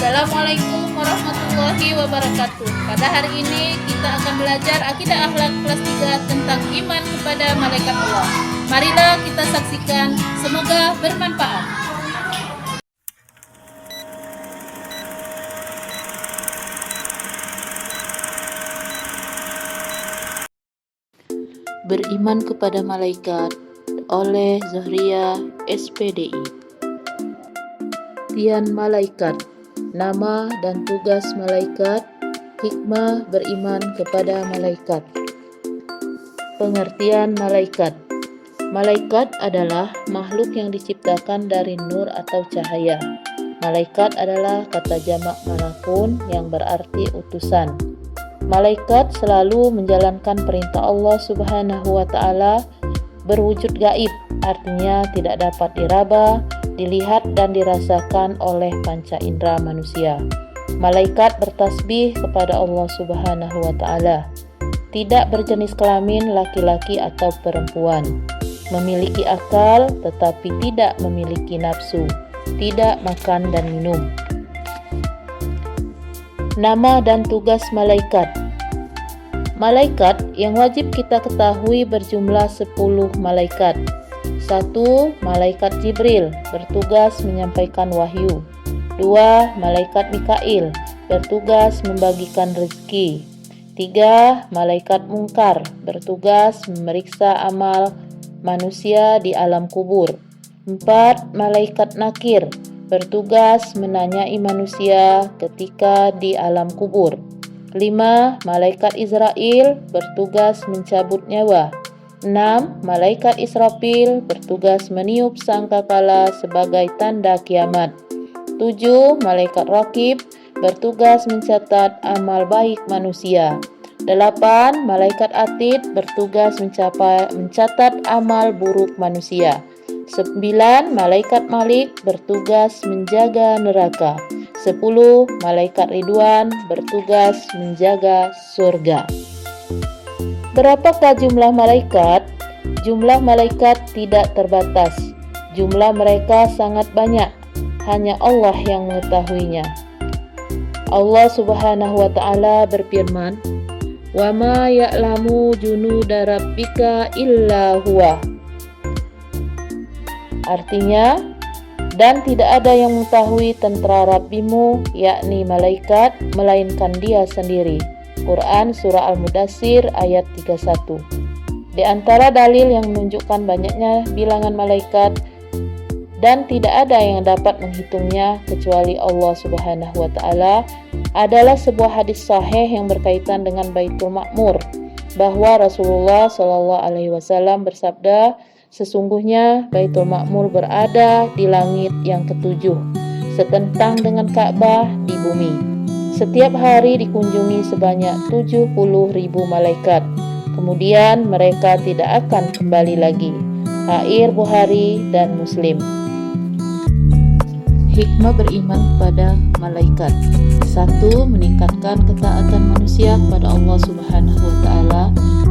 Assalamualaikum warahmatullahi wabarakatuh. Pada hari ini kita akan belajar akidah akhlak kelas 3 tentang iman kepada malaikat Allah. Marilah kita saksikan, semoga bermanfaat. Beriman kepada malaikat oleh Zahria SPDI. Tian malaikat, nama dan tugas malaikat, hikmah beriman kepada malaikat. Pengertian malaikat. Malaikat adalah makhluk yang diciptakan dari nur atau cahaya. Malaikat adalah kata jamak malakun yang berarti utusan. Malaikat selalu menjalankan perintah Allah Subhanahu wa Ta'ala, berwujud gaib, artinya tidak dapat diraba, dilihat dan dirasakan oleh panca indera manusia. Malaikat bertasbih kepada Allah Subhanahu wa Ta'ala. Tidak berjenis kelamin laki-laki atau perempuan. Memiliki akal tetapi tidak memiliki nafsu. Tidak makan dan minum. Nama dan tugas malaikat. Malaikat yang wajib kita ketahui berjumlah 10 malaikat. 1. Malaikat Jibril, bertugas menyampaikan wahyu. 2. Malaikat Mikail, bertugas membagikan rezeki. 3. Malaikat Mungkar, bertugas memeriksa amal manusia di alam kubur. 4. Malaikat Nakir, bertugas menanyai manusia ketika di alam kubur. 5. Malaikat Israel, bertugas mencabut nyawa. 6. Malaikat Israfil, bertugas meniup sangkakala sebagai tanda kiamat. 7. Malaikat Raqib, bertugas mencatat amal baik manusia. 8. Malaikat Atid, bertugas mencatat amal buruk manusia. 9. Malaikat Malik, bertugas menjaga neraka. 10. Malaikat Ridwan, bertugas menjaga surga. Berapakah jumlah malaikat? Jumlah malaikat tidak terbatas. Jumlah mereka sangat banyak. Hanya Allah yang mengetahuinya. Allah Subhanahu wa Ta'ala berfirman, "Wa ma ya'lamu junuda rabbika illa huwa." Artinya, dan tidak ada yang mengetahui tentara Rabbimu, yakni malaikat, melainkan Dia sendiri. Quran Surah Al-Mudassir ayat 31. Di antara dalil yang menunjukkan banyaknya bilangan malaikat dan tidak ada yang dapat menghitungnya kecuali Allah Subhanahu wa Ta'ala adalah sebuah hadis sahih yang berkaitan dengan Baitul Ma'mur, bahwa Rasulullah SAW bersabda, "Sesungguhnya Baitul Ma'mur berada di langit yang ketujuh, sekentang dengan Ka'bah di bumi. Setiap hari dikunjungi sebanyak 70.000 malaikat. Kemudian mereka tidak akan kembali lagi." Sahih Bukhari dan Muslim. Hikmah beriman kepada malaikat. 1. Meningkatkan ketaatan manusia kepada Allah Subhanahu wa Ta'ala,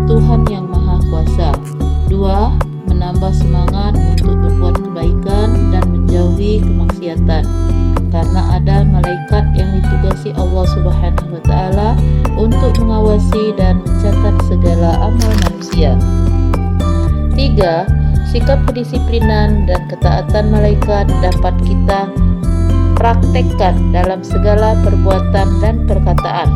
Tuhan yang Maha Kuasa. 2. Menambah semangat untuk berbuat kebaikan dan menjauhi kemaksiatan, karena ada malaikat yang ditugasi Allah Subhanahu wa Ta'ala untuk mengawasi dan mencatat segala amal manusia. 3. Sikap kedisiplinan dan ketaatan malaikat dapat kita praktekkan dalam segala perbuatan dan perkataan.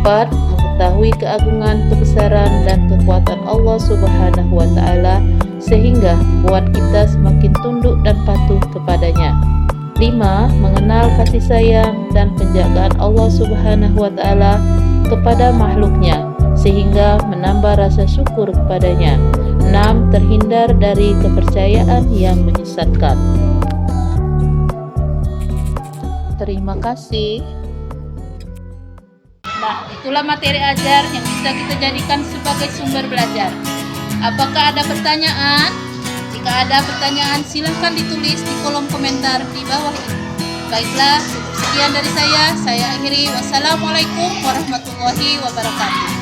4. Mengetahui keagungan, kebesaran dan kekuatan Allah Subhanahu wa Ta'ala sehingga membuat kita semakin tunduk dan patuh kepadanya. 5. Mengenal kasih sayang dan penjagaan Allah Subhanahu wa Ta'ala kepada makhluknya sehingga menambah rasa syukur kepadanya. 6. Terhindar dari kepercayaan yang menyesatkan. Terima kasih. Nah, itulah materi ajar yang bisa kita jadikan sebagai sumber belajar. Apakah ada pertanyaan? Jika ada pertanyaan, silahkan ditulis di kolom komentar di bawah ini. Baiklah, cukup sekian dari saya akhiri. Wassalamualaikum warahmatullahi wabarakatuh.